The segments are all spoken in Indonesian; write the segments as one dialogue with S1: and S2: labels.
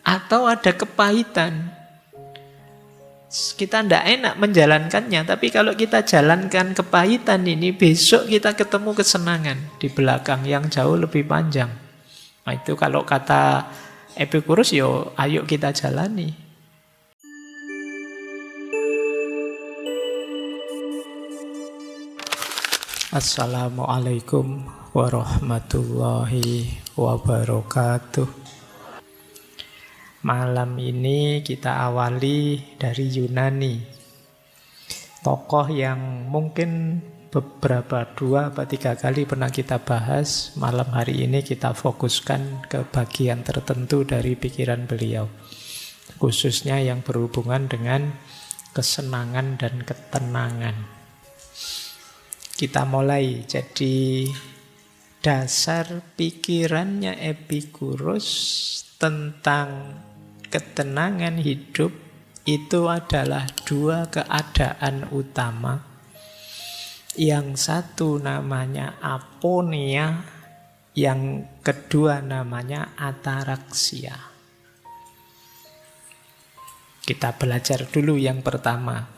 S1: Atau ada kepahitan. Kita tidak enak menjalankannya, tapi kalau kita jalankan kepahitan ini, besok kita ketemu kesenangan di belakang yang jauh lebih panjang. Nah itu kalau kata Epikurus, yo ayo kita jalani. Assalamualaikum warahmatullahi wabarakatuh. Malam ini kita awali dari Yunani. Tokoh yang mungkin beberapa 2 atau 3 kali pernah kita bahas. Malam hari ini kita fokuskan ke bagian tertentu dari pikiran beliau. Khususnya yang berhubungan dengan kesenangan dan ketenangan. Kita mulai. Jadi dasar pikirannya Epikurus tentang ketenangan hidup itu adalah 2 keadaan utama. Yang satu namanya aponia, yang kedua namanya ataraksia. Kita belajar dulu yang pertama.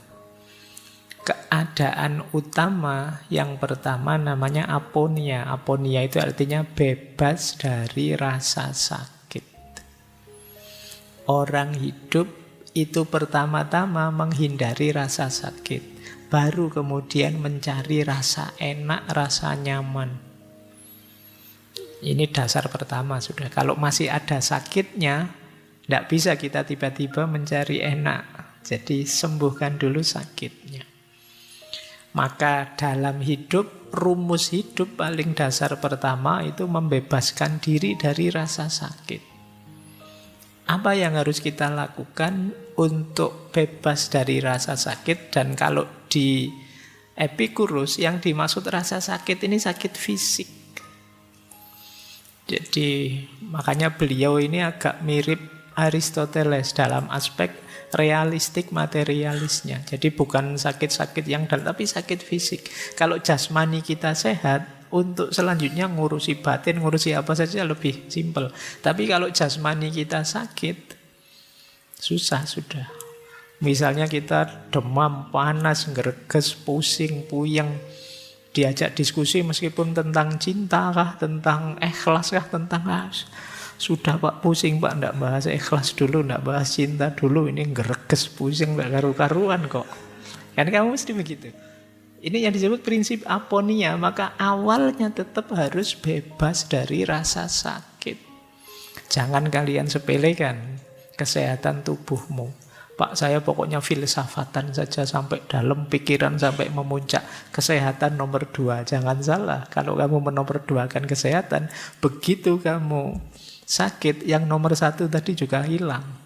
S1: Keadaan utama yang pertama namanya aponia. Aponia itu artinya bebas dari rasa sakit. Orang hidup itu pertama-tama menghindari rasa sakit, baru kemudian mencari rasa enak, rasa nyaman. Ini dasar pertama sudah. Kalau masih ada sakitnya, tidak bisa kita tiba-tiba mencari enak. Jadi sembuhkan dulu sakitnya. Maka dalam hidup, rumus hidup paling dasar pertama itu membebaskan diri dari rasa sakit. Apa yang harus kita lakukan untuk bebas dari rasa sakit? Dan kalau di Epikurus yang dimaksud rasa sakit ini sakit fisik. Jadi makanya beliau ini agak mirip Aristoteles dalam aspek realistik materialisnya. Jadi bukan sakit-sakit yang dalam, tapi sakit fisik. Kalau jasmani kita sehat, untuk selanjutnya ngurusi batin, ngurusi apa saja lebih simpel. Tapi kalau jasmani kita sakit, susah sudah. Misalnya kita demam, panas, ngereges, pusing, puyeng, diajak diskusi meskipun tentang cinta kah, tentang ikhlas kah, tentang sudah Pak, pusing Pak, ndak bahas ikhlas dulu, ndak bahas cinta dulu, ini ngereges, pusing, ndak karu-karuan kok. Kan kamu mesti begitu. Ini yang disebut prinsip aponia. Maka awalnya tetap harus bebas dari rasa sakit. Jangan kalian sepelekan kesehatan tubuhmu. Pak, saya pokoknya filsafatan saja sampai dalam pikiran, sampai memuncak. Kesehatan nomor 2. Jangan salah. Kalau kamu menomor-2kan kesehatan, begitu kamu sakit, yang nomor 1 tadi juga hilang.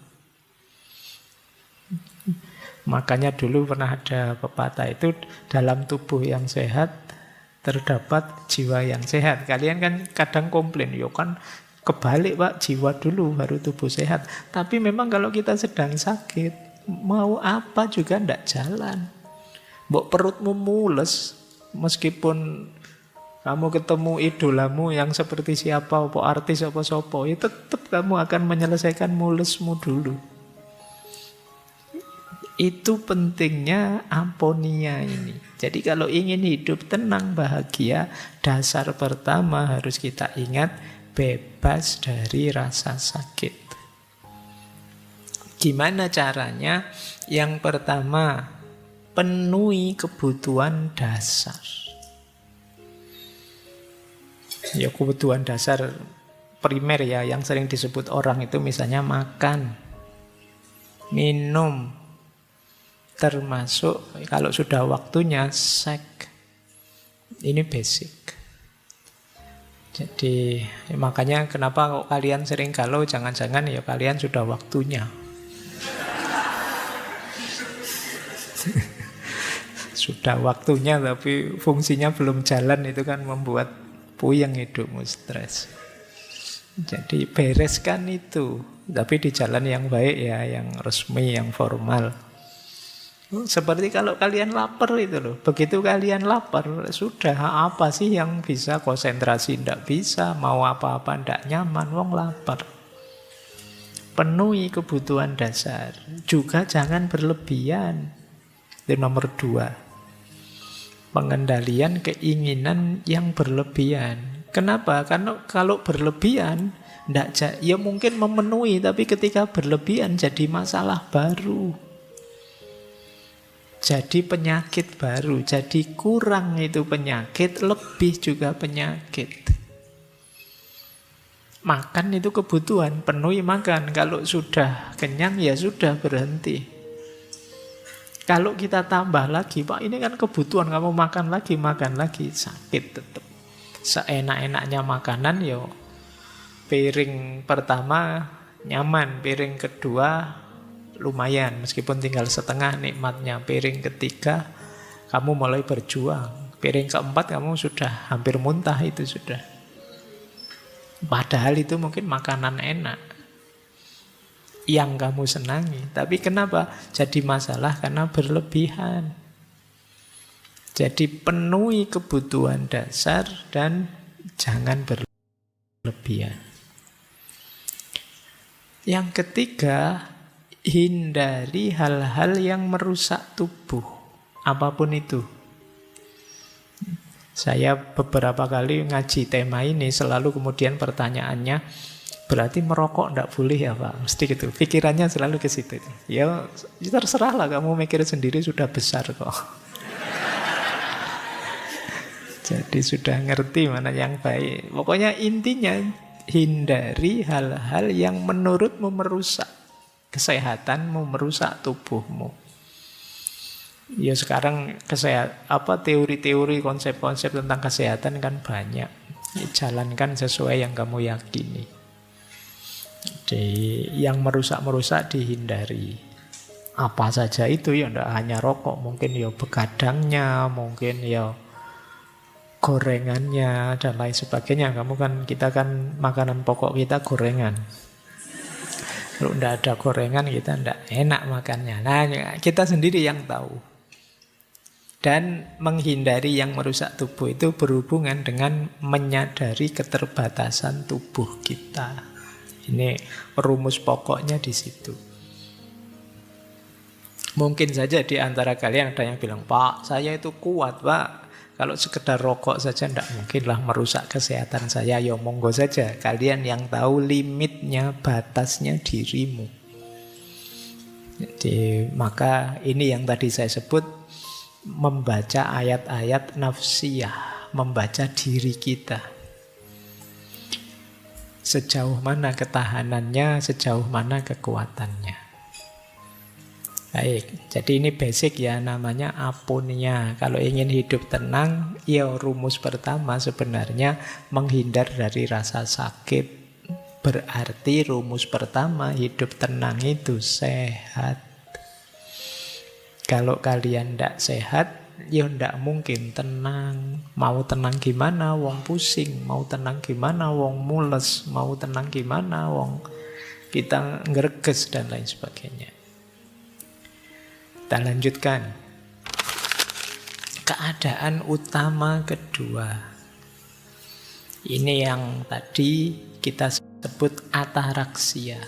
S1: Makanya dulu pernah ada pepatah itu, dalam tubuh yang sehat terdapat jiwa yang sehat. Kalian kan kadang komplain, yo kan kebalik Pak, jiwa dulu baru tubuh sehat. Tapi memang kalau kita sedang sakit, mau apa juga ndak jalan. Mbok perutmu mules, meskipun kamu ketemu idolamu yang seperti siapa, apa artis apa sopo, ya tetap kamu akan menyelesaikan mulesmu dulu. Itu pentingnya aponia ini. Jadi kalau ingin hidup tenang, bahagia, dasar pertama harus kita ingat, bebas dari rasa sakit. Gimana caranya? Yang pertama, penuhi kebutuhan dasar. Ya, kebutuhan dasar primer ya, yang sering disebut orang itu misalnya makan, minum, termasuk kalau sudah waktunya seks. Ini basic. Jadi makanya kenapa kok kalian sering galau, jangan-jangan ya kalian sudah waktunya. Sudah waktunya tapi fungsinya belum jalan, itu kan membuat puyeng hidupmu, stres. Jadi bereskan itu, tapi di jalan yang baik ya, yang resmi, yang formal. Seperti kalau kalian lapar itu loh. Begitu kalian lapar, sudah apa sih yang bisa konsentrasi? Tidak bisa, mau apa-apa tidak nyaman, wong lapar. Penuhi kebutuhan dasar. Juga jangan berlebihan. Itu nomor 2. Pengendalian keinginan yang berlebihan. Kenapa? Karena kalau berlebihan, ya mungkin memenuhi, tapi ketika berlebihan jadi masalah baru. Jadi penyakit baru. Jadi kurang itu penyakit, lebih juga penyakit. Makan itu kebutuhan, penuhi makan. Kalau sudah kenyang ya sudah, berhenti. Kalau kita tambah lagi, Pak ini kan kebutuhan, kamu makan lagi, sakit tetap. Seenak-enaknya makanan ya piring pertama nyaman, piring kedua lumayan, meskipun tinggal setengah nikmatnya. Piring ketiga kamu mulai berjuang, piring keempat kamu sudah hampir muntah itu sudah. Padahal itu mungkin makanan enak yang kamu senangi. Tapi kenapa jadi masalah? Karena berlebihan. Jadi penuhi kebutuhan dasar dan jangan berlebihan. Yang ketiga, hindari hal-hal yang merusak tubuh, apapun itu. Saya beberapa kali ngaji tema ini, selalu kemudian pertanyaannya, berarti merokok tidak boleh ya Pak? Mesti gitu, pikirannya selalu ke situ. Ya terserah lah, kamu mikir sendiri, sudah besar kok. Jadi sudah ngerti mana yang baik. Pokoknya intinya, hindari hal-hal yang menurutmu merusak kesehatanmu, merusak tubuhmu. Ya sekarang teori-teori, konsep-konsep tentang kesehatan kan banyak. Jalankan sesuai yang kamu yakini. Jadi yang merusak-merusak dihindari. Apa saja itu ya, tidak hanya rokok, mungkin ya begadangnya, mungkin ya gorengannya dan lain sebagainya. Kita kan makanan pokok kita gorengan. Kalau tidak ada gorengan kita tidak enak makannya. Nah, kita sendiri yang tahu. Dan menghindari yang merusak tubuh itu berhubungan dengan menyadari keterbatasan tubuh kita. Ini rumus pokoknya di situ. Mungkin saja di antara kalian ada yang bilang, Pak, saya itu kuat, Pak. Kalau sekedar rokok saja tidak mungkinlah merusak kesehatan saya. Ya monggo saja. Kalian yang tahu limitnya, batasnya dirimu. Jadi maka ini yang tadi saya sebut, membaca ayat-ayat nafsiyah, membaca diri kita. Sejauh mana ketahanannya, sejauh mana kekuatannya. Baik, jadi ini basic ya, namanya aponia. Kalau ingin hidup tenang, ya rumus pertama sebenarnya menghindar dari rasa sakit. Berarti rumus pertama hidup tenang itu sehat. Kalau kalian tidak sehat, ya tidak mungkin tenang. Mau tenang gimana, wong pusing. Mau tenang gimana, wong mules. Mau tenang gimana, wong kita ngereges dan lain sebagainya. Kita lanjutkan. Keadaan utama kedua. Ini yang tadi kita sebut ataraksia.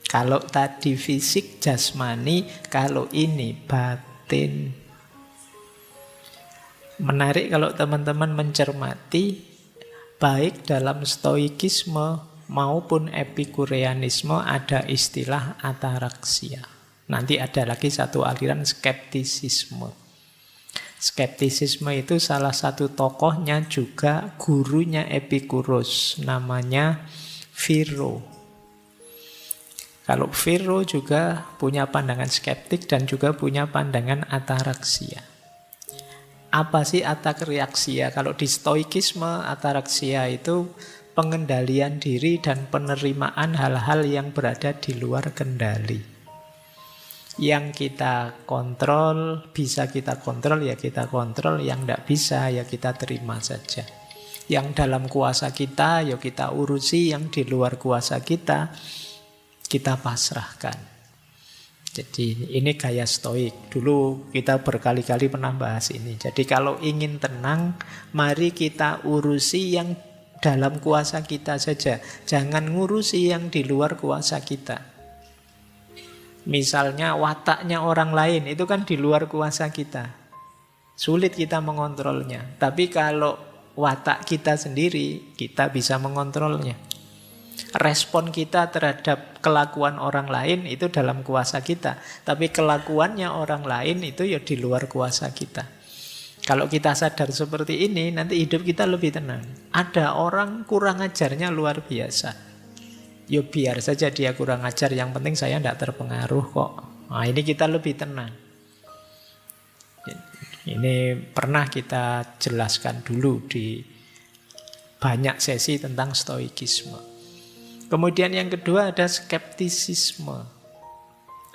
S1: Kalau tadi fisik jasmani, kalau ini batin. Menarik kalau teman-teman mencermati, baik dalam stoikisme maupun epikureanisme ada istilah ataraksia. Nanti ada lagi satu aliran skeptisisme. Skeptisisme itu salah satu tokohnya juga gurunya Epikuros, namanya Pyrrho. Kalau Pyrrho juga punya pandangan skeptik dan juga punya pandangan ataraksia. Apa sih ataraksia? Kalau di stoikisme, ataraksia itu pengendalian diri dan penerimaan hal-hal yang berada di luar kendali. Yang kita kontrol, bisa kita kontrol, ya kita kontrol. Yang tidak bisa, ya kita terima saja. Yang dalam kuasa kita, ya kita urusi. Yang di luar kuasa kita pasrahkan. Jadi ini gaya stoik. Dulu kita berkali-kali pernah bahas ini. Jadi kalau ingin tenang, mari kita urusi yang dalam kuasa kita saja. Jangan ngurusi yang di luar kuasa kita. Misalnya wataknya orang lain, itu kan di luar kuasa kita. Sulit kita mengontrolnya. Tapi kalau watak kita sendiri, kita bisa mengontrolnya. Respon kita terhadap kelakuan orang lain itu dalam kuasa kita. Tapi kelakuannya orang lain itu ya di luar kuasa kita. Kalau kita sadar seperti ini, nanti hidup kita lebih tenang. Ada orang kurang ajarnya luar biasa. Ya biar saja dia kurang ajar, yang penting saya tidak terpengaruh kok. Nah, ini kita lebih tenang. Ini pernah kita jelaskan dulu di banyak sesi tentang stoikisme. Kemudian yang kedua ada skeptisisme.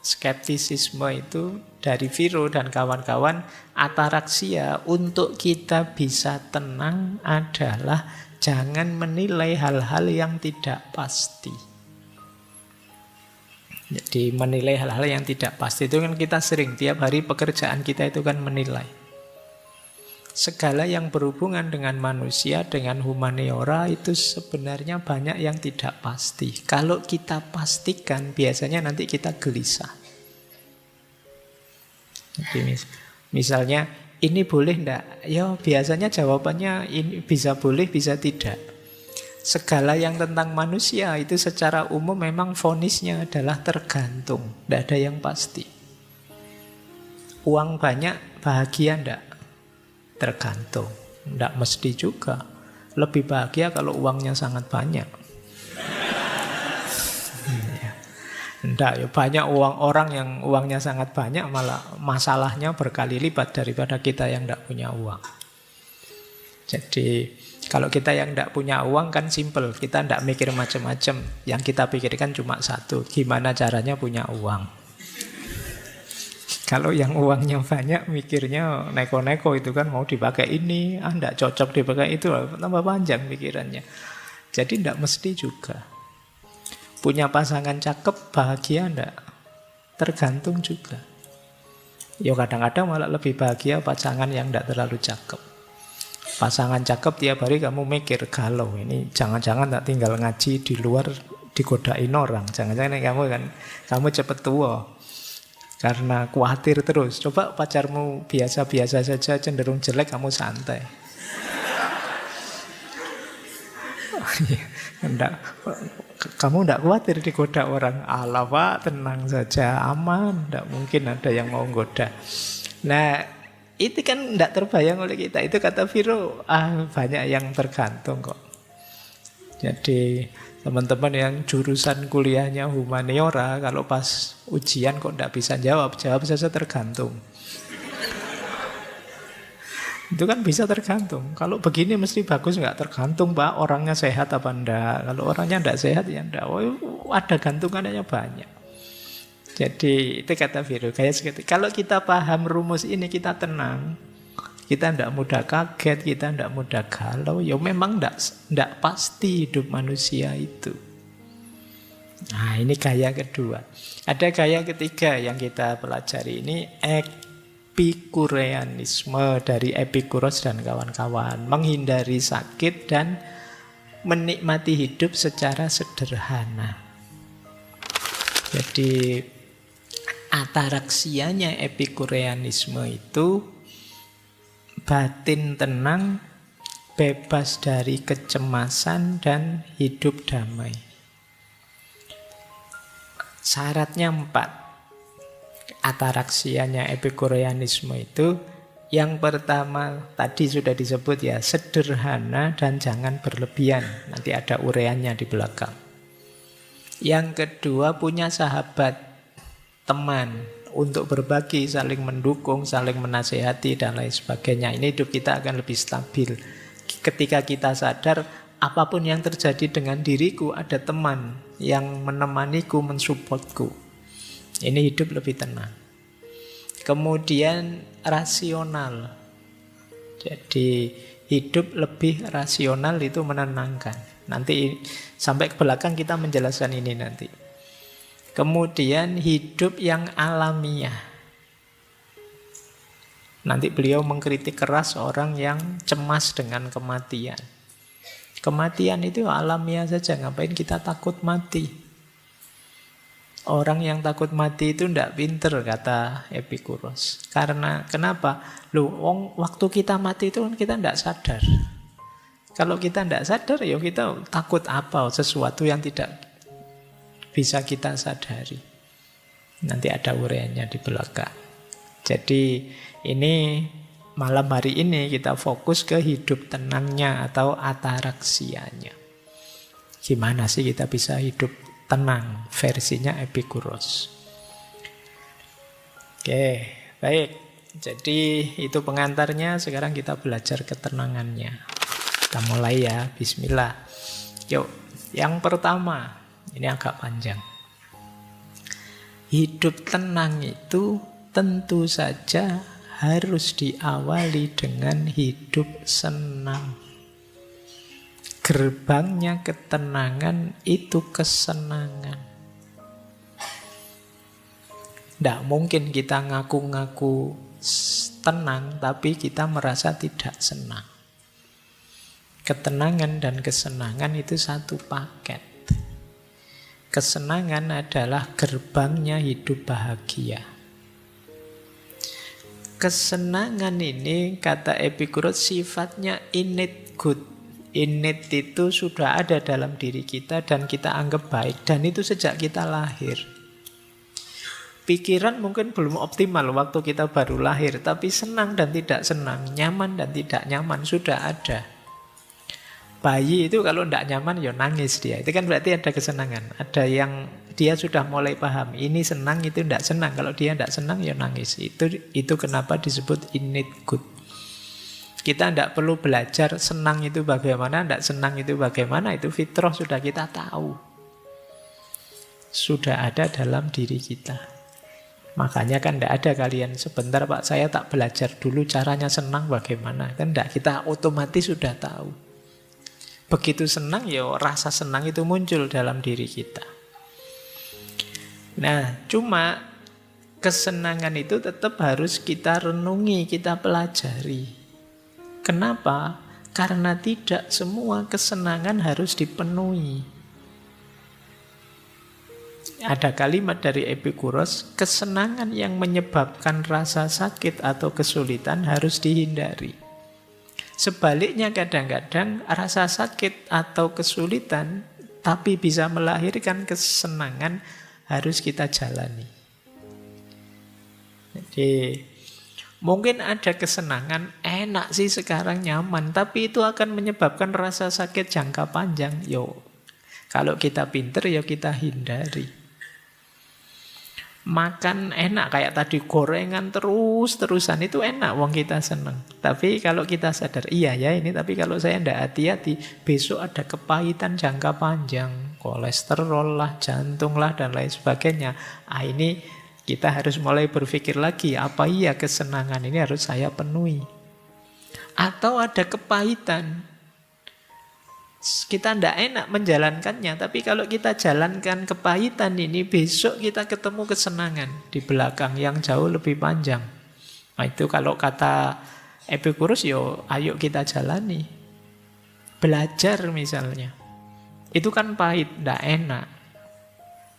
S1: Skeptisisme itu dari Viro dan kawan-kawan, ataraksia untuk kita bisa tenang adalah jangan menilai hal-hal yang tidak pasti. Jadi menilai hal-hal yang tidak pasti itu kan kita sering, tiap hari pekerjaan kita itu kan menilai. Segala yang berhubungan dengan manusia, dengan humaniora itu sebenarnya banyak yang tidak pasti. Kalau kita pastikan, biasanya nanti kita gelisah. Jadi misalnya, ini boleh enggak? Ya biasanya jawabannya ini bisa boleh, bisa tidak. Segala yang tentang manusia itu secara umum memang vonisnya adalah tergantung. Tidak ada yang pasti. Uang banyak, bahagia enggak? Tergantung. Tidak mesti juga. Lebih bahagia kalau uangnya sangat banyak. Tidak, ya banyak orang yang uangnya sangat banyak malah masalahnya berkali lipat daripada kita yang tidak punya uang. Jadi kalau kita yang tidak punya uang kan simple, kita tidak mikir macam-macam. Yang kita pikirkan cuma satu, gimana caranya punya uang. Kalau yang uangnya banyak mikirnya neko-neko itu kan mau dipakai ini, tidak cocok dipakai itu, tambah panjang pikirannya. Jadi tidak mesti juga. Punya pasangan cakep, bahagia enggak? Tergantung juga. Ya kadang-kadang malah lebih bahagia pasangan yang enggak terlalu cakep. Pasangan cakep tiap hari kamu mikir, galau. Ini jangan-jangan tak tinggal ngaji di luar digodain orang. Jangan-jangan kamu cepet tua. Karena khawatir terus. Coba pacarmu biasa-biasa saja, cenderung jelek, kamu santai. Enggak. Kamu tidak khawatir digoda orang. Alah Pak, tenang saja, aman. Tidak mungkin ada yang mau goda. Nah, itu kan tidak terbayang oleh kita. Itu kata Viro, banyak yang tergantung kok. Jadi teman-teman yang jurusan kuliahnya humaniora, kalau pas ujian kok tidak bisa jawab saja tergantung. Itu kan bisa tergantung. Kalau begini mesti bagus nggak? Tergantung Pak, orangnya sehat apa enggak. Kalau orangnya enggak sehat ya enggak. Oh, ada gantungannya banyak. Jadi itu kata Viro, kayak seperti kalau kita paham rumus ini kita tenang. Kita tidak mudah kaget, kita tidak mudah galau. Ya memang tidak pasti hidup manusia itu. Nah ini gaya kedua. Ada gaya ketiga yang kita pelajari ini, Epikureanisme dari Epikuros dan kawan-kawan. Menghindari sakit dan menikmati hidup secara sederhana. Jadi ataraksianya Epikureanisme itu batin tenang, bebas dari kecemasan dan hidup damai. Syaratnya 4. Ataraksianya Epikureanisme itu, yang pertama tadi sudah disebut ya, sederhana dan jangan berlebihan. Nanti ada uraiannya di belakang. Yang kedua, punya sahabat, teman untuk berbagi, saling mendukung, saling menasehati dan lain sebagainya. Ini hidup kita akan lebih stabil. Ketika kita sadar apapun yang terjadi dengan diriku, ada teman yang menemaniku, mensupportku. Ini hidup lebih tenang. Kemudian rasional. Jadi hidup lebih rasional itu menenangkan. Nanti sampai ke belakang kita menjelaskan ini nanti. Kemudian hidup yang alamiah. Nanti beliau mengkritik keras orang yang cemas dengan kematian. Kematian itu alamiah saja, ngapain kita takut mati? Orang yang takut mati itu ndak pinter, kata Epikuros. Karena kenapa? Loh, waktu kita mati itu kan kita ndak sadar. Kalau kita ndak sadar, ya kita takut apa? Sesuatu yang tidak bisa kita sadari. Nanti ada uraiannya di belakang. Jadi ini malam hari ini kita fokus ke hidup tenangnya atau ataraksianya. Gimana sih kita bisa hidup tenang, versinya Epikuros. Oke, baik. Jadi itu pengantarnya, sekarang kita belajar ketenangannya. Kita mulai ya, bismillah. Yuk, yang pertama, ini agak panjang. Hidup tenang itu tentu saja harus diawali dengan hidup senang. Gerbangnya ketenangan itu kesenangan. Tidak mungkin kita ngaku-ngaku tenang tapi kita merasa tidak senang. Ketenangan dan kesenangan itu satu paket. Kesenangan adalah gerbangnya hidup bahagia. Kesenangan ini, kata Epikuros, sifatnya innate good. Innate itu sudah ada dalam diri kita dan kita anggap baik. Dan itu sejak kita lahir. Pikiran mungkin belum optimal waktu kita baru lahir, tapi senang dan tidak senang, nyaman dan tidak nyaman sudah ada. Bayi itu kalau tidak nyaman ya nangis dia. Itu kan berarti ada kesenangan. Ada yang dia sudah mulai paham. Ini senang, itu tidak senang. Kalau dia tidak senang ya nangis. Itu kenapa disebut innate good. Kita tidak perlu belajar senang itu bagaimana, tidak senang itu bagaimana. Itu fitrah sudah kita tahu. Sudah ada dalam diri kita. Makanya kan tidak ada kalian sebentar Pak saya tak belajar dulu caranya senang bagaimana. Kan tidak, kita otomatis sudah tahu. Begitu senang ya rasa senang itu muncul dalam diri kita. Nah, cuma kesenangan itu tetap harus kita renungi, kita pelajari. Kenapa? Karena tidak semua kesenangan harus dipenuhi. Ada kalimat dari Epikuros, kesenangan yang menyebabkan rasa sakit atau kesulitan harus dihindari. Sebaliknya kadang-kadang rasa sakit atau kesulitan tapi bisa melahirkan kesenangan harus kita jalani. Jadi mungkin ada kesenangan, enak sih sekarang nyaman, tapi itu akan menyebabkan rasa sakit jangka panjang. Kalau kita pinter ya kita hindari. Makan enak kayak tadi gorengan terus-terusan itu enak wong kita seneng. Tapi kalau kita sadar iya ya ini, tapi kalau saya tidak hati-hati besok ada kepahitan jangka panjang, kolesterol lah, jantung lah dan lain sebagainya. Ini kita harus mulai berpikir lagi, apa iya kesenangan ini harus saya penuhi? Atau ada kepahitan, kita tidak enak menjalankannya, tapi kalau kita jalankan kepahitan ini, besok kita ketemu kesenangan di belakang yang jauh lebih panjang. Nah itu kalau kata Epikuros, ayo kita jalani. Belajar misalnya, itu kan pahit, tidak enak,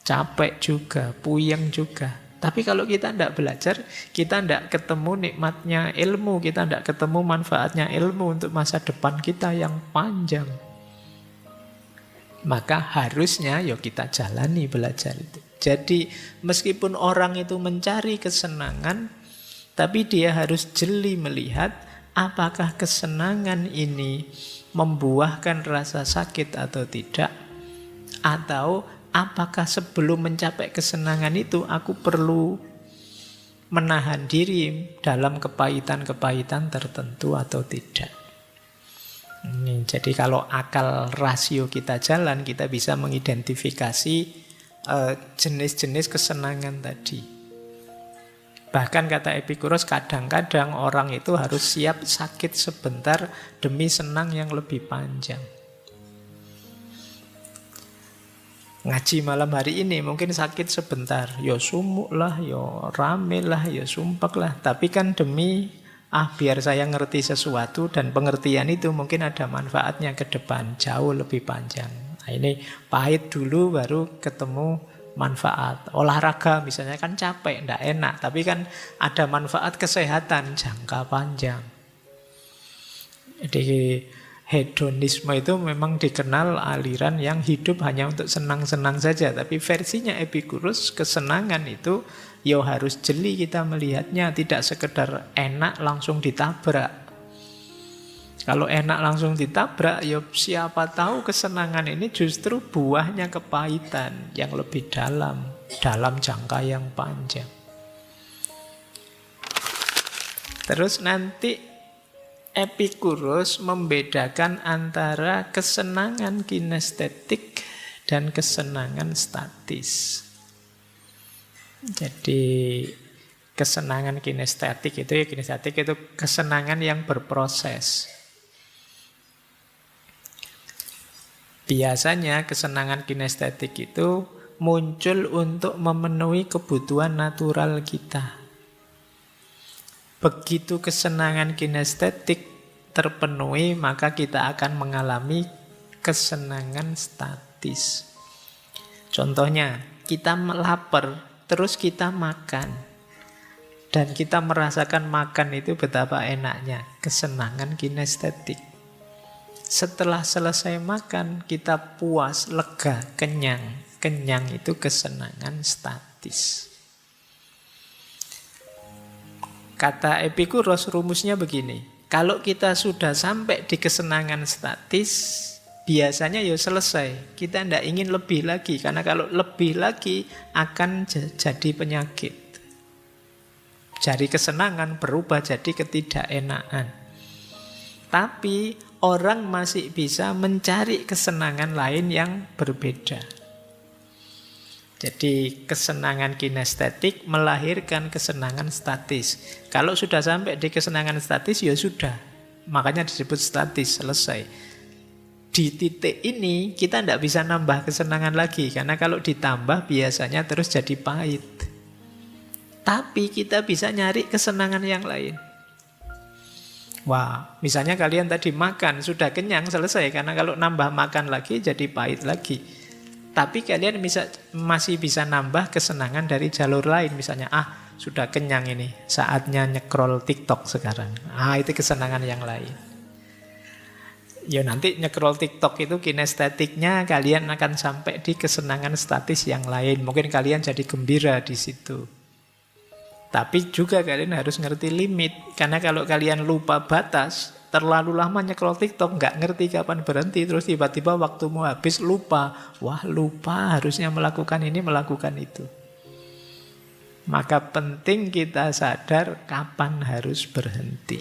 S1: capek juga, puyeng juga. Tapi kalau kita tidak belajar, kita tidak ketemu nikmatnya ilmu, kita tidak ketemu manfaatnya ilmu untuk masa depan kita yang panjang. Maka harusnya kita jalani belajar itu. Jadi meskipun orang itu mencari kesenangan, tapi dia harus jeli melihat apakah kesenangan ini membuahkan rasa sakit atau tidak. Atau apakah sebelum mencapai kesenangan itu aku perlu menahan diri dalam kepahitan-kepahitan tertentu atau tidak. Jadi kalau akal rasio kita jalan, kita bisa mengidentifikasi jenis-jenis kesenangan tadi. Bahkan kata Epikuros, kadang-kadang orang itu harus siap sakit sebentar demi senang yang lebih panjang. Ngaji malam hari ini mungkin sakit sebentar, sumuk lah, rame lah, sumpek lah. Tapi kan demi biar saya ngerti sesuatu, dan pengertian itu mungkin ada manfaatnya ke depan, jauh lebih panjang. Nah, ini pahit dulu baru ketemu manfaat. Olahraga misalnya kan capek, ndak enak, tapi kan ada manfaat kesehatan jangka panjang. Jadi hedonisme itu memang dikenal aliran yang hidup hanya untuk senang-senang saja. Tapi versinya Epicurus, kesenangan itu ya harus jeli kita melihatnya, tidak sekedar enak langsung ditabrak. Kalau enak langsung ditabrak, ya siapa tahu kesenangan ini justru buahnya kepahitan yang lebih dalam jangka yang panjang. Terus nanti Epicurus membedakan antara kesenangan kinestetik dan kesenangan statis. Jadi kesenangan kinestetik itu kesenangan yang berproses. Biasanya kesenangan kinestetik itu muncul untuk memenuhi kebutuhan natural kita. Begitu kesenangan kinestetik terpenuhi, maka kita akan mengalami kesenangan statis. Contohnya, kita lapar, terus kita makan. Dan kita merasakan makan itu betapa enaknya, kesenangan kinestetik. Setelah selesai makan, kita puas, lega, kenyang. Kenyang itu kesenangan statis. Kata Epicurus, rumusnya begini. Kalau kita sudah sampai di kesenangan statis, biasanya ya selesai. Kita tidak ingin lebih lagi. Karena kalau lebih lagi akan jadi penyakit. Dari kesenangan berubah jadi ketidakenaan. Tapi orang masih bisa mencari kesenangan lain yang berbeda. Jadi kesenangan kinestetik melahirkan kesenangan statis. Kalau sudah sampai di kesenangan statis, ya sudah. Makanya disebut statis, selesai. Di titik ini kita tidak bisa nambah kesenangan lagi. Karena kalau ditambah biasanya terus jadi pahit. Tapi kita bisa nyari kesenangan yang lain. Wah, misalnya kalian tadi makan, sudah kenyang, selesai. Karena kalau nambah makan lagi jadi pahit lagi. Tapi kalian masih bisa nambah kesenangan dari jalur lain. Misalnya, sudah kenyang ini, saatnya nyekrol TikTok sekarang. Itu kesenangan yang lain. Ya nanti nyekrol TikTok itu kinestetiknya kalian akan sampai di kesenangan statis yang lain. Mungkin kalian jadi gembira di situ. Tapi juga kalian harus ngerti limit. Karena kalau kalian lupa batas, terlalu lama nyekrol TikTok, nggak ngerti kapan berhenti, terus tiba-tiba waktumu habis, lupa. Wah, lupa harusnya melakukan ini, melakukan itu. Maka penting kita sadar kapan harus berhenti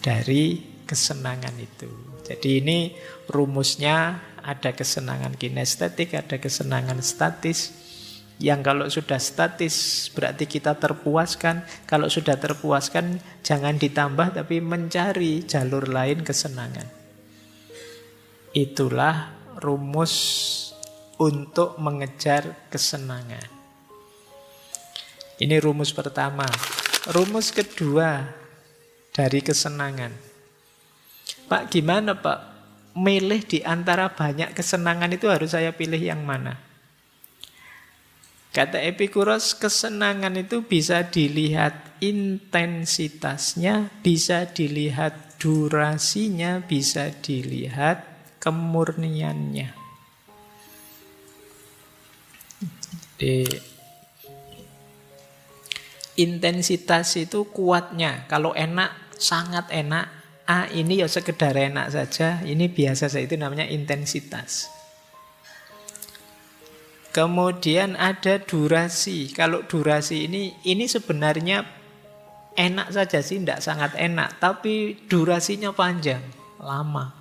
S1: dari kesenangan itu. Jadi ini rumusnya, ada kesenangan kinestetik, ada kesenangan statis. Yang kalau sudah statis berarti kita terpuaskan. Kalau sudah terpuaskan jangan ditambah tapi mencari jalur lain kesenangan. Itulah rumus untuk mengejar kesenangan. Ini rumus pertama. Rumus kedua dari kesenangan. Pak, gimana Pak? Milih di antara banyak kesenangan itu harus saya pilih yang mana? Kata Epicurus, kesenangan itu bisa dilihat intensitasnya, bisa dilihat durasinya, bisa dilihat kemurniannya. Jadi, intensitas itu kuatnya. Kalau enak, sangat enak. Ini ya sekedar enak saja, ini biasa saja, itu namanya intensitas. Kemudian ada durasi. Kalau durasi ini sebenarnya enak saja sih, tidak sangat enak. Tapi durasinya panjang, lama.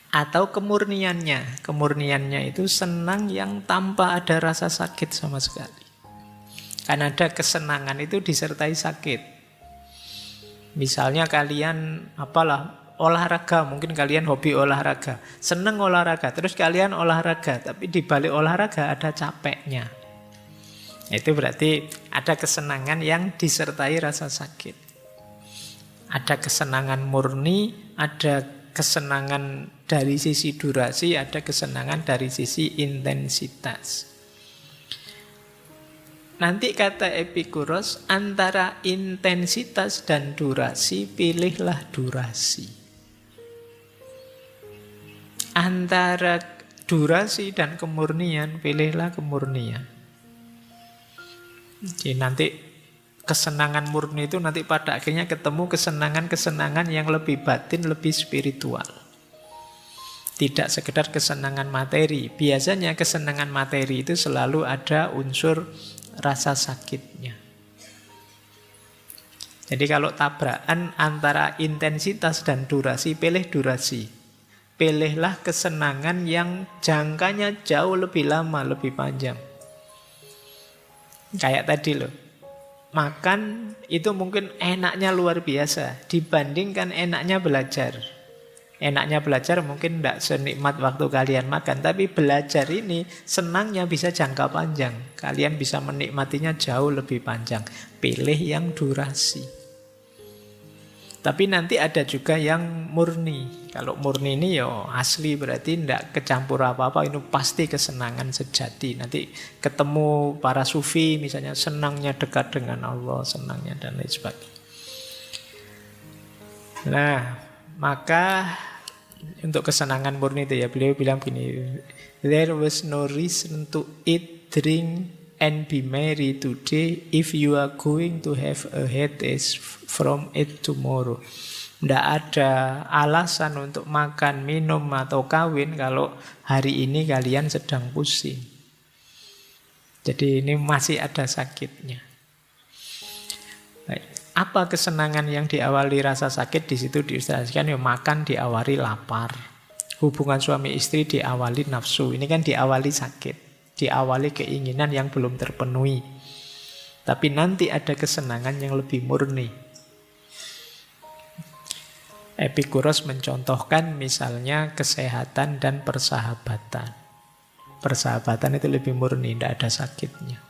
S1: Atau kemurniannya. Kemurniannya itu senang yang tanpa ada rasa sakit sama sekali. Karena ada kesenangan itu disertai sakit. Misalnya kalian olahraga, mungkin kalian hobi olahraga, seneng olahraga, terus kalian olahraga, tapi di balik olahraga ada capeknya. Itu berarti ada kesenangan yang disertai rasa sakit. Ada kesenangan murni, ada kesenangan dari sisi durasi, ada kesenangan dari sisi intensitas. Nanti kata Epikuros, antara intensitas dan durasi, pilihlah durasi. Antara durasi dan kemurnian, pilihlah kemurnian. Jadi nanti kesenangan murni itu nanti pada akhirnya ketemu kesenangan-kesenangan yang lebih batin, lebih spiritual. Tidak sekedar kesenangan materi. Biasanya kesenangan materi itu selalu ada unsur rasa sakitnya. Jadi kalau tabrakan antara intensitas dan durasi, pilih durasi. Pilihlah kesenangan yang jangkanya jauh lebih lama, lebih panjang. Kayak tadi loh, makan itu mungkin enaknya luar biasa dibandingkan enaknya belajar. Enaknya belajar mungkin tidak senikmat waktu kalian makan, tapi belajar ini senangnya bisa jangka panjang. Kalian bisa menikmatinya jauh lebih panjang. Pilih yang durasi. Tapi nanti ada juga yang murni. Kalau murni ini ya asli, berarti tidak kecampur apa-apa. Ini pasti kesenangan sejati. Nanti ketemu para sufi misalnya, senangnya dekat dengan Allah, senangnya dan lain sebagainya. Nah, maka untuk kesenangan murni itu ya, beliau bilang begini, there was no reason to eat, drink, and be merry today if you are going to have a headache from it tomorrow. Tidak ada alasan untuk makan, minum, atau kawin kalau hari ini kalian sedang pusing. Jadi ini masih ada sakitnya. Baik. Apa kesenangan yang diawali rasa sakit? Di situ diilustrasikan ya, makan diawali lapar. Hubungan suami istri diawali nafsu. Ini kan diawali sakit. Diawali keinginan yang belum terpenuhi. Tapi nanti ada kesenangan yang lebih murni. Epikuros mencontohkan misalnya kesehatan dan persahabatan. Persahabatan itu lebih murni, tidak ada sakitnya.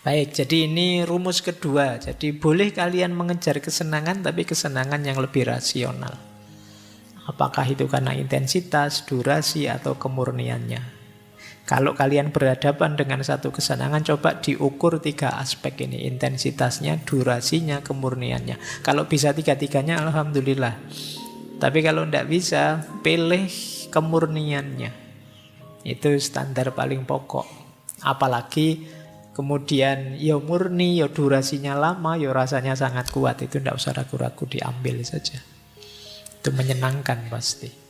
S1: Baik, jadi ini rumus kedua. Jadi boleh kalian mengejar kesenangan, tapi kesenangan yang lebih rasional. Apakah itu karena intensitas, durasi, atau kemurniannya? Kalau kalian berhadapan dengan satu kesenangan, coba diukur 3 aspek ini. Intensitasnya, durasinya, kemurniannya. Kalau bisa 3-tiganya, alhamdulillah. Tapi kalau tidak bisa, pilih kemurniannya. Itu standar paling pokok. Apalagi kemudian ya murni, ya durasinya lama, ya rasanya sangat kuat. Itu tidak usah ragu-ragu, diambil saja. Itu menyenangkan pasti.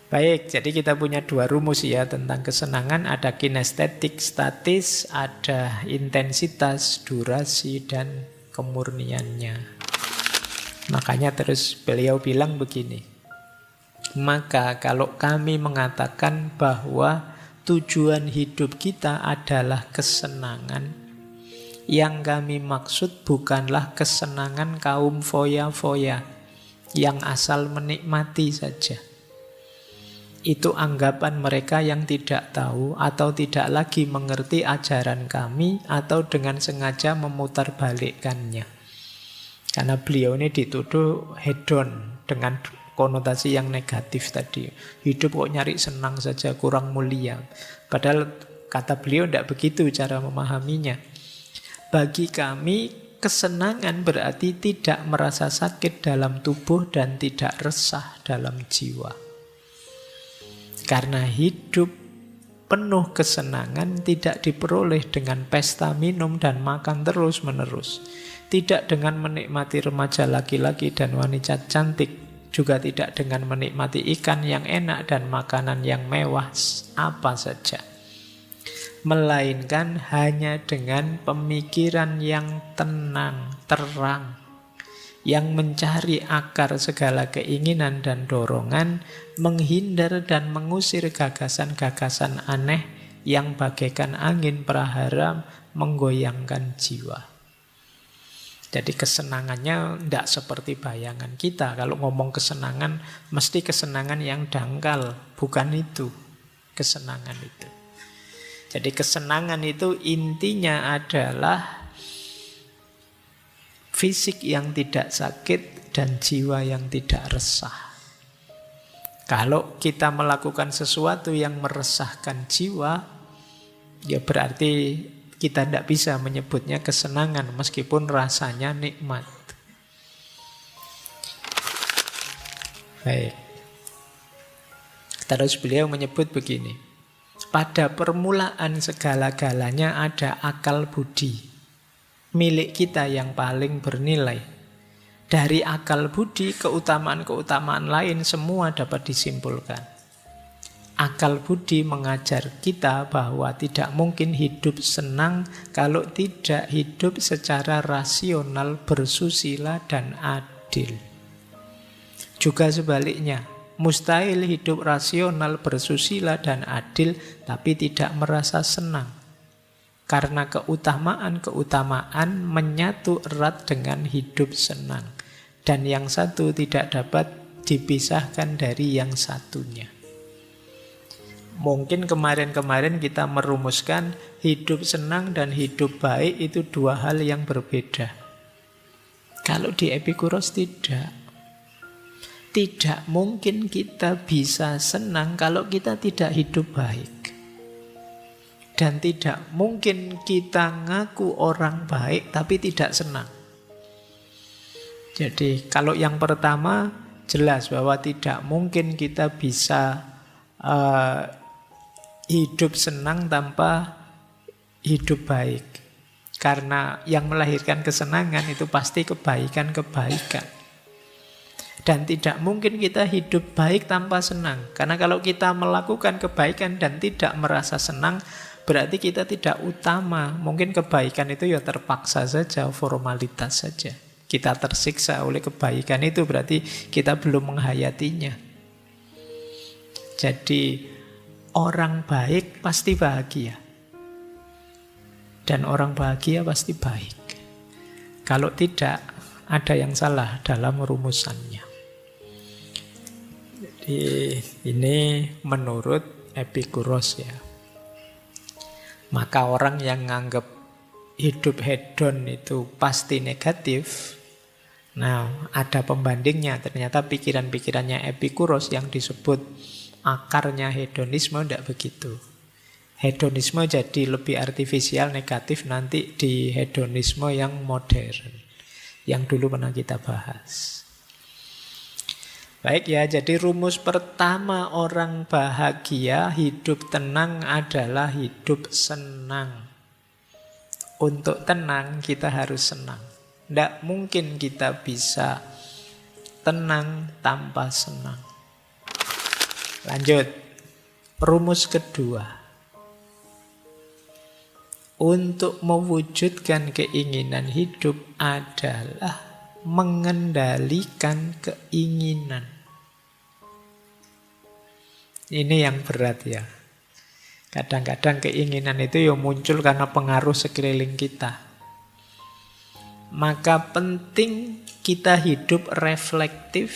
S1: Baik, jadi kita punya 2 rumus ya tentang kesenangan. Ada kinestetik, statis, ada intensitas, durasi, dan kemurniannya. Makanya terus beliau bilang begini. Maka kalau kami mengatakan bahwa tujuan hidup kita adalah kesenangan, yang kami maksud bukanlah kesenangan kaum foya-foya yang asal menikmati saja. Itu anggapan mereka yang tidak tahu atau tidak lagi mengerti ajaran kami, atau dengan sengaja memutarbalikkannya. Karena beliau ini dituduh hedon dengan konotasi yang negatif tadi. Hidup kok nyari senang saja, kurang mulia. Padahal kata beliau tidak begitu cara memahaminya. Bagi kami, kesenangan berarti tidak merasa sakit dalam tubuh dan tidak resah dalam jiwa. Karena hidup penuh kesenangan tidak diperoleh dengan pesta minum dan makan terus-menerus. Tidak dengan menikmati remaja laki-laki dan wanita cantik. Juga tidak dengan menikmati ikan yang enak dan makanan yang mewah apa saja. Melainkan hanya dengan pemikiran yang tenang, terang, yang mencari akar segala keinginan dan dorongan, menghindar dan mengusir gagasan-gagasan aneh yang bagaikan angin prahara menggoyangkan jiwa. Jadi kesenangannya tidak seperti bayangan kita. Kalau ngomong kesenangan, mesti kesenangan yang dangkal. Bukan itu kesenangan itu. Jadi kesenangan itu intinya adalah fisik yang tidak sakit dan jiwa yang tidak resah. Kalau kita melakukan sesuatu yang meresahkan jiwa, ya berarti kita tidak bisa menyebutnya kesenangan meskipun rasanya nikmat. Baik. Terus beliau menyebut begini. Pada permulaan segala-galanya ada akal budi, milik kita yang paling bernilai. Dari akal budi, keutamaan-keutamaan lain semua dapat disimpulkan. Akal budi mengajar kita bahwa tidak mungkin hidup senang kalau tidak hidup secara rasional, bersusila, dan adil. Juga sebaliknya, mustahil hidup rasional, bersusila, dan adil tapi tidak merasa senang. Karena keutamaan-keutamaan menyatu erat dengan hidup senang. Dan yang satu tidak dapat dipisahkan dari yang satunya. Mungkin kemarin-kemarin kita merumuskan hidup senang dan hidup baik itu dua hal yang berbeda. Kalau di Epikuros tidak. Tidak mungkin kita bisa senang kalau kita tidak hidup baik. Dan tidak mungkin kita ngaku orang baik tapi tidak senang. Jadi kalau yang pertama jelas bahwa tidak mungkin kita bisa hidup senang tanpa hidup baik. Karena yang melahirkan kesenangan itu pasti kebaikan-kebaikan. Dan tidak mungkin kita hidup baik tanpa senang. Karena kalau kita melakukan kebaikan dan tidak merasa senang, berarti kita tidak utama. Mungkin kebaikan itu ya terpaksa saja, formalitas saja. Kita tersiksa oleh kebaikan itu berarti kita belum menghayatinya. Jadi orang baik pasti bahagia. Dan orang bahagia pasti baik. Kalau tidak, ada yang salah dalam rumusannya. Jadi ini menurut Epikuros ya. Maka orang yang nganggap hidup hedon itu pasti negatif. Nah, ada pembandingnya. Ternyata pikiran-pikirannya Epikuros yang disebut akarnya hedonisme tidak begitu. Hedonisme jadi lebih artifisial, negatif nanti di hedonisme yang modern. Yang dulu pernah kita bahas. Baik ya, jadi rumus pertama orang bahagia, hidup tenang adalah hidup senang. Untuk tenang kita harus senang. Tidak mungkin kita bisa tenang tanpa senang. Lanjut. Rumus kedua. Untuk mewujudkan keinginan hidup adalah mengendalikan keinginan. Ini yang berat ya. Kadang-kadang keinginan itu ya muncul karena pengaruh sekeliling kita. Maka penting kita hidup reflektif,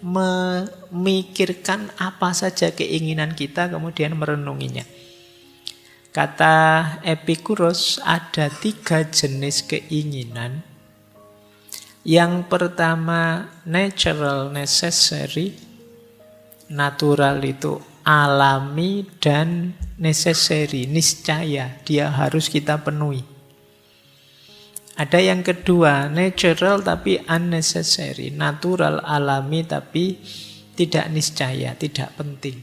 S1: memikirkan apa saja keinginan kita, kemudian merenunginya. Kata Epikuros, ada 3 jenis keinginan. Yang pertama, natural necessary. Natural itu alami dan necessary, niscaya, dia harus kita penuhi. Ada yang kedua, natural tapi unnecessary. Natural, alami tapi tidak niscaya, tidak penting.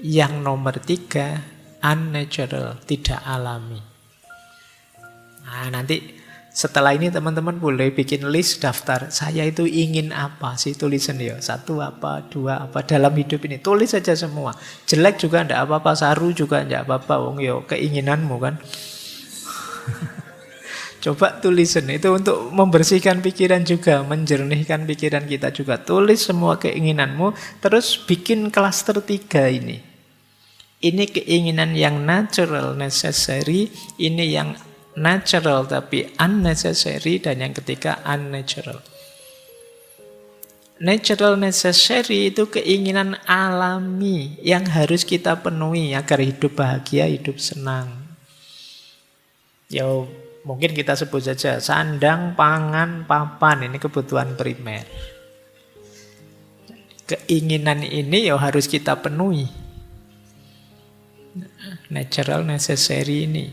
S1: Yang nomor 3, unnatural, tidak alami. Nah, nanti setelah ini teman-teman boleh bikin list daftar. Saya itu ingin apa sih, tulisan ya. 1 apa, 2 apa dalam hidup ini. Tulis saja semua. Jelek juga enggak apa-apa, saru juga enggak apa-apa. Wong yo keinginanmu kan. Coba tulisan itu untuk membersihkan pikiran juga, menjernihkan pikiran kita juga. Tulis semua keinginanmu, terus bikin klaster 3 ini. Ini keinginan yang natural, necessary. Ini yang natural tapi unnecessary. Dan yang ketiga unnatural. Natural necessary itu keinginan alami yang harus kita penuhi agar hidup bahagia, hidup senang. Ya Mungkin kita sebut saja sandang, pangan, papan, ini kebutuhan primer. Keinginan ini ya harus kita penuhi. Natural, necessary ini.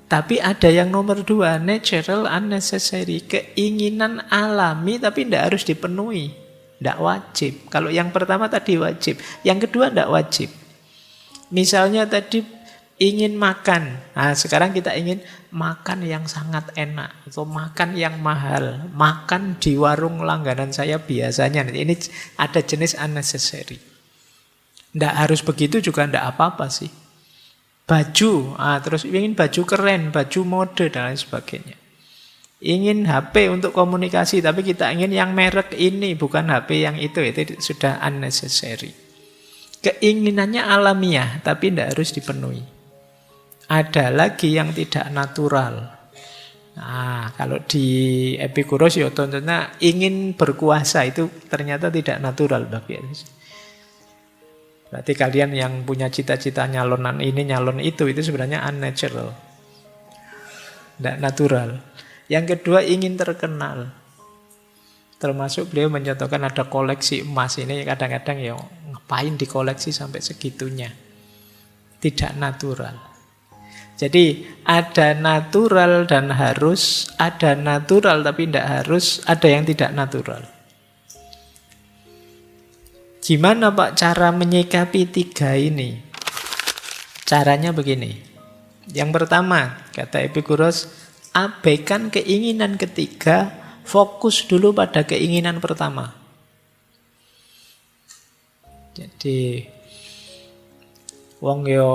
S1: Tapi ada yang nomor 2, natural, unnecessary. Keinginan alami tapi tidak harus dipenuhi. Tidak wajib. Kalau yang pertama tadi wajib. Yang kedua tidak wajib. Misalnya tadi ingin makan. Nah, sekarang kita ingin makan yang sangat enak atau makan yang mahal. Makan di warung langganan saya biasanya. Ini ada jenis unnecessary. Tidak harus begitu juga tidak apa-apa sih. Baju, terus ingin baju keren, baju mode dan lain sebagainya. Ingin HP untuk komunikasi, tapi kita ingin yang merek ini, bukan HP yang itu sudah unnecessary. Keinginannya alamiah, tapi tidak harus dipenuhi. Ada lagi yang tidak natural. Nah, kalau di Epikuros ya contohnya ingin berkuasa itu ternyata tidak natural bagi Yesus. Berarti kalian yang punya cita-cita nyalonan ini, nyalon itu sebenarnya unnatural. Tidak natural. Yang kedua ingin terkenal. Termasuk beliau mencontohkan ada koleksi emas ini kadang-kadang ya ngapain dikoleksi sampai segitunya. Tidak natural. Jadi ada natural dan harus, ada natural tapi tidak harus, ada yang tidak natural. Gimana Pak cara menyikapi 3 ini? Caranya begini. Yang pertama, kata Epikuros, abaikan keinginan ketiga, fokus dulu pada keinginan pertama. Jadi wong yo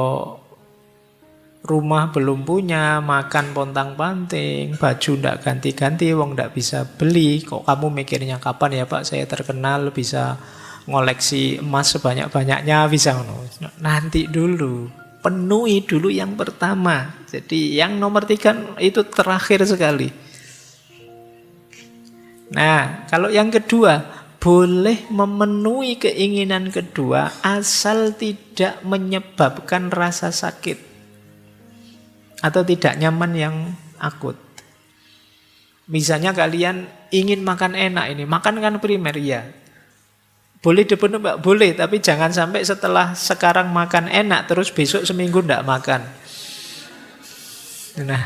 S1: rumah belum punya, makan pontang-panting, baju ndak ganti-ganti, wong ndak bisa beli. Kok kamu mikirnya kapan ya Pak saya terkenal bisa ngoleksi emas sebanyak-banyaknya bisa? Nanti dulu, penuhi dulu yang pertama. Jadi yang nomor 3 itu terakhir sekali. Nah, kalau yang kedua, boleh memenuhi keinginan kedua asal tidak menyebabkan rasa sakit atau tidak nyaman yang akut. Misalnya kalian ingin makan enak ini, makan kan primer ya. Boleh dipenuhi Mbak, boleh, tapi jangan sampai setelah sekarang makan enak terus besok seminggu tidak makan. Nah,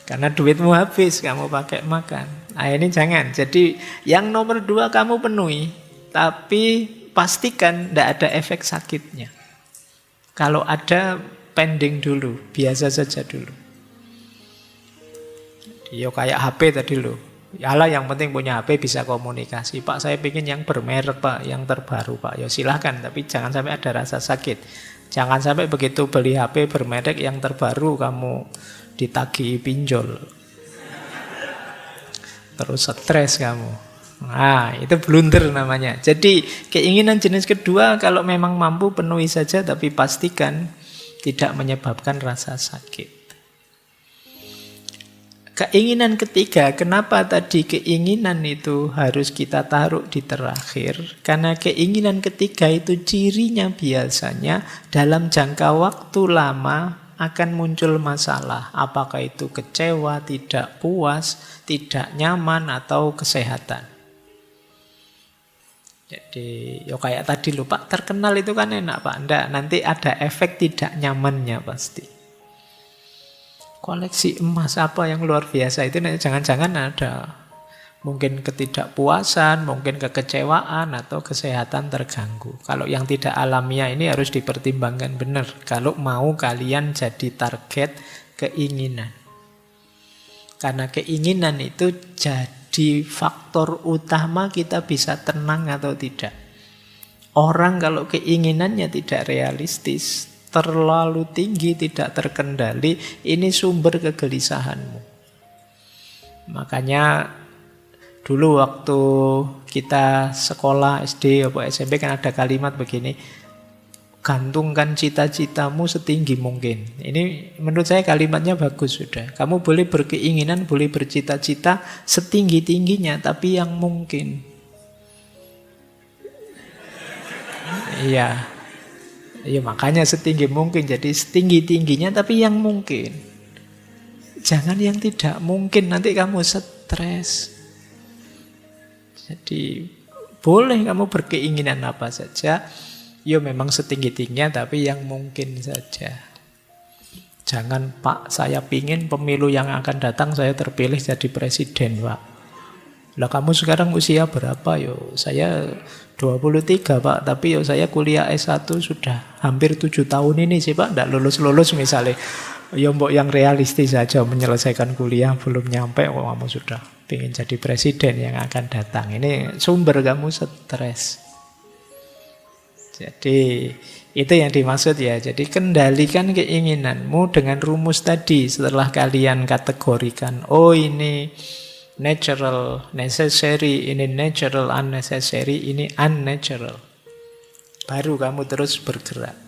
S1: karena duitmu habis kamu pakai makan. Nah, ini jangan. Jadi yang nomor 2 kamu penuhi, tapi pastikan tidak ada efek sakitnya. Kalau ada pending dulu, biasa saja dulu. Ya kayak HP tadi loh. Yalah yang penting punya HP bisa komunikasi. Pak saya ingin yang bermerek Pak, yang terbaru Pak. Ya silahkan, tapi jangan sampai ada rasa sakit. Jangan sampai begitu beli HP bermerek yang terbaru kamu ditagih pinjol. Terus stres kamu. Nah itu blunder namanya. Jadi keinginan jenis kedua kalau memang mampu penuhi saja, tapi pastikan tidak menyebabkan rasa sakit. Keinginan ketiga, kenapa tadi keinginan itu harus kita taruh di terakhir? Karena keinginan ketiga itu cirinya biasanya dalam jangka waktu lama akan muncul masalah. Apakah itu kecewa, tidak puas, tidak nyaman, atau kesehatan. Jadi ya kayak tadi loh Pak, terkenal itu kan enak Pak. Enggak, nanti ada efek tidak nyamannya pasti. Koleksi emas apa yang luar biasa itu jangan-jangan ada mungkin ketidakpuasan, mungkin kekecewaan atau kesehatan terganggu. Kalau yang tidak alamiah ini harus dipertimbangkan benar kalau mau kalian jadi target keinginan. Karena keinginan itu jadi faktor utama kita bisa tenang atau tidak. Orang kalau keinginannya tidak realistis, terlalu tinggi, tidak terkendali, ini sumber kegelisahanmu. Makanya dulu waktu kita sekolah SD atau SMP kan ada kalimat begini, gantungkan cita-citamu setinggi mungkin. Ini menurut saya kalimatnya bagus sudah. Kamu boleh berkeinginan, boleh bercita-cita setinggi-tingginya, tapi yang mungkin. Iya. Ya makanya setinggi mungkin, jadi setinggi-tingginya tapi yang mungkin. Jangan yang tidak mungkin, nanti kamu stres. Jadi boleh kamu berkeinginan apa saja, ya memang setinggi-tingginya, tapi yang mungkin saja. Jangan, Pak, saya pingin pemilu yang akan datang saya terpilih jadi presiden, Pak. Lah kamu sekarang usia berapa? Yo, saya 23, Pak, tapi yo saya kuliah S1 sudah hampir 7 tahun ini sih, Pak, ndak lulus-lulus misalnya. Ya mbok yang realistis saja, menyelesaikan kuliah belum nyampe kok kamu sudah ingin jadi presiden yang akan datang. Ini sumber kamu stres. Jadi itu yang dimaksud ya. Jadi kendalikan keinginanmu dengan rumus tadi. Setelah kalian kategorikan, oh ini natural, necessary, ini natural, unnecessary, ini unnatural. Baru kamu terus bergerak.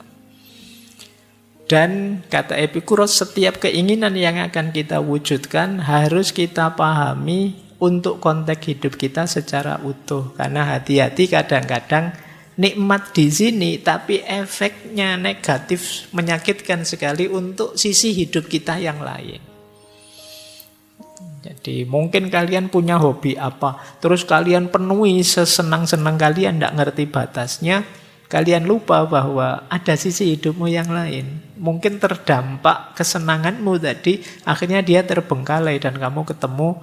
S1: Dan kata Epikuros, setiap keinginan yang akan kita wujudkan harus kita pahami untuk konteks hidup kita secara utuh. Karena hati-hati kadang-kadang nikmat di sini, tapi efeknya negatif, menyakitkan sekali untuk sisi hidup kita yang lain. Jadi mungkin kalian punya hobi apa, terus kalian penuhi sesenang-senang kalian, tidak ngerti batasnya. Kalian lupa bahwa ada sisi hidupmu yang lain. Mungkin terdampak kesenanganmu tadi, akhirnya dia terbengkalai dan kamu ketemu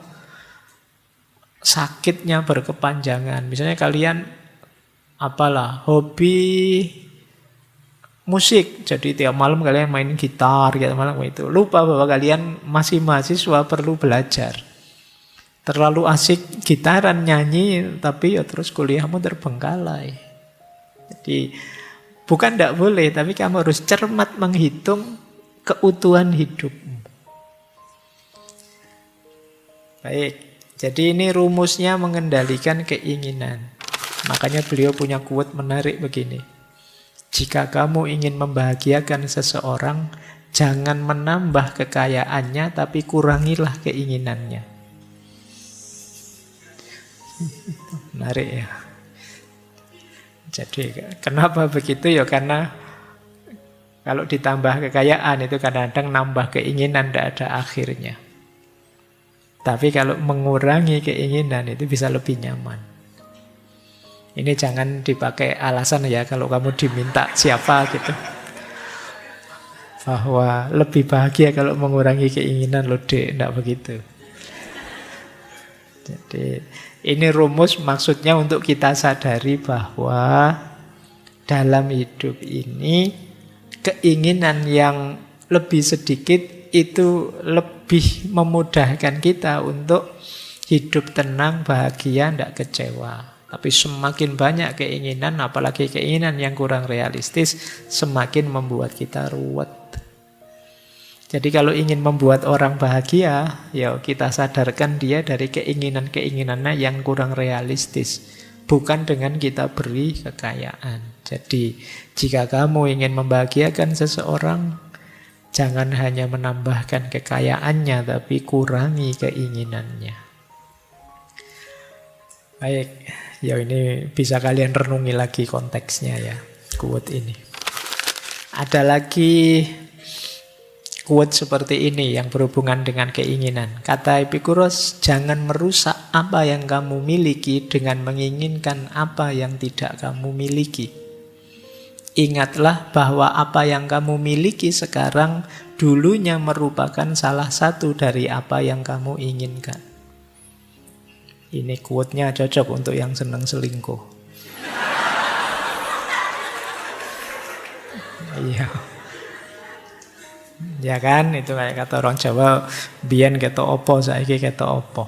S1: sakitnya berkepanjangan. Misalnya kalian hobi musik, jadi tiap malam kalian main gitar, tiap malam itu. Lupa bahwa kalian masih mahasiswa, perlu belajar. Terlalu asik gitaran, nyanyi, tapi ya terus kuliahmu terbengkalai. Jadi bukan tidak boleh, tapi kamu harus cermat menghitung keutuhan hidupmu. Baik, jadi ini rumusnya mengendalikan keinginan. Makanya beliau punya quote menarik begini. Jika kamu ingin membahagiakan seseorang, jangan menambah kekayaannya, tapi kurangilah keinginannya. Menarik ya. Jadi kenapa begitu ya? Karena kalau ditambah kekayaan itu kadang-kadang nambah keinginan, tidak ada akhirnya. Tapi kalau mengurangi keinginan itu bisa lebih nyaman. Ini jangan dipakai alasan ya kalau kamu diminta siapa gitu. Bahwa lebih bahagia kalau mengurangi keinginan loh, Dek. Tidak begitu. Jadi ini rumus maksudnya untuk kita sadari bahwa dalam hidup ini keinginan yang lebih sedikit itu lebih memudahkan kita untuk hidup tenang, bahagia, tidak kecewa. Tapi semakin banyak keinginan, apalagi keinginan yang kurang realistis, semakin membuat kita ruwet. Jadi kalau ingin membuat orang bahagia, ya kita sadarkan dia dari keinginan-keinginannya yang kurang realistis. Bukan dengan kita beri kekayaan. Jadi jika kamu ingin membahagiakan seseorang, jangan hanya menambahkan kekayaannya, tapi kurangi keinginannya. Baik, ya ini bisa kalian renungi lagi konteksnya ya, quote ini. Ada lagi quote seperti ini yang berhubungan dengan keinginan. Kata Epikuros, jangan merusak apa yang kamu miliki dengan menginginkan apa yang tidak kamu miliki. Ingatlah bahwa apa yang kamu miliki sekarang dulunya merupakan salah satu dari apa yang kamu inginkan. Ini quote-nya cocok untuk yang senang selingkuh. Iya. Ya kan, itu kayak kata orang Jawa, biyen ketok opo, saiki ketok opo.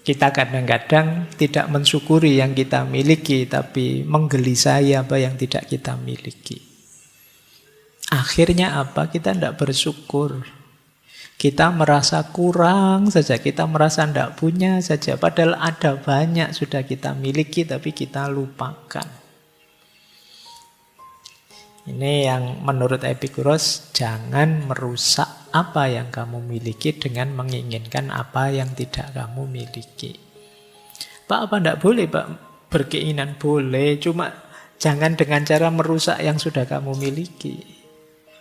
S1: Kita kadang-kadang tidak mensyukuri yang kita miliki, tapi menggelisai apa yang tidak kita miliki. Akhirnya apa? Kita tidak bersyukur. Kita merasa kurang saja, kita merasa tidak punya saja. Padahal ada banyak sudah kita miliki, tapi kita lupakan. Ini yang menurut Epikuros, jangan merusak apa yang kamu miliki dengan menginginkan apa yang tidak kamu miliki. Pak, apa tidak boleh, Pak? Berkeinginan boleh, cuma jangan dengan cara merusak yang sudah kamu miliki.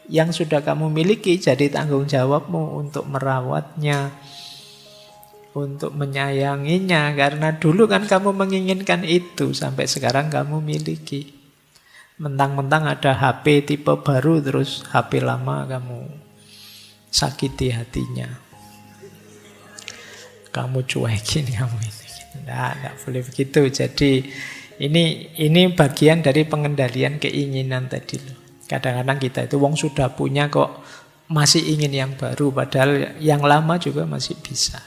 S1: Yang sudah kamu miliki jadi tanggung jawabmu untuk merawatnya, untuk menyayanginya. Karena dulu kan kamu menginginkan itu, sampai sekarang kamu miliki. Mentang-mentang ada HP tipe baru, terus HP lama kamu sakiti hatinya. Kamu cuekin kamu ini. Enggak boleh begitu. Jadi ini bagian dari pengendalian keinginan tadi loh. Kadang-kadang kita itu wong sudah punya kok masih ingin yang baru, padahal yang lama juga masih bisa.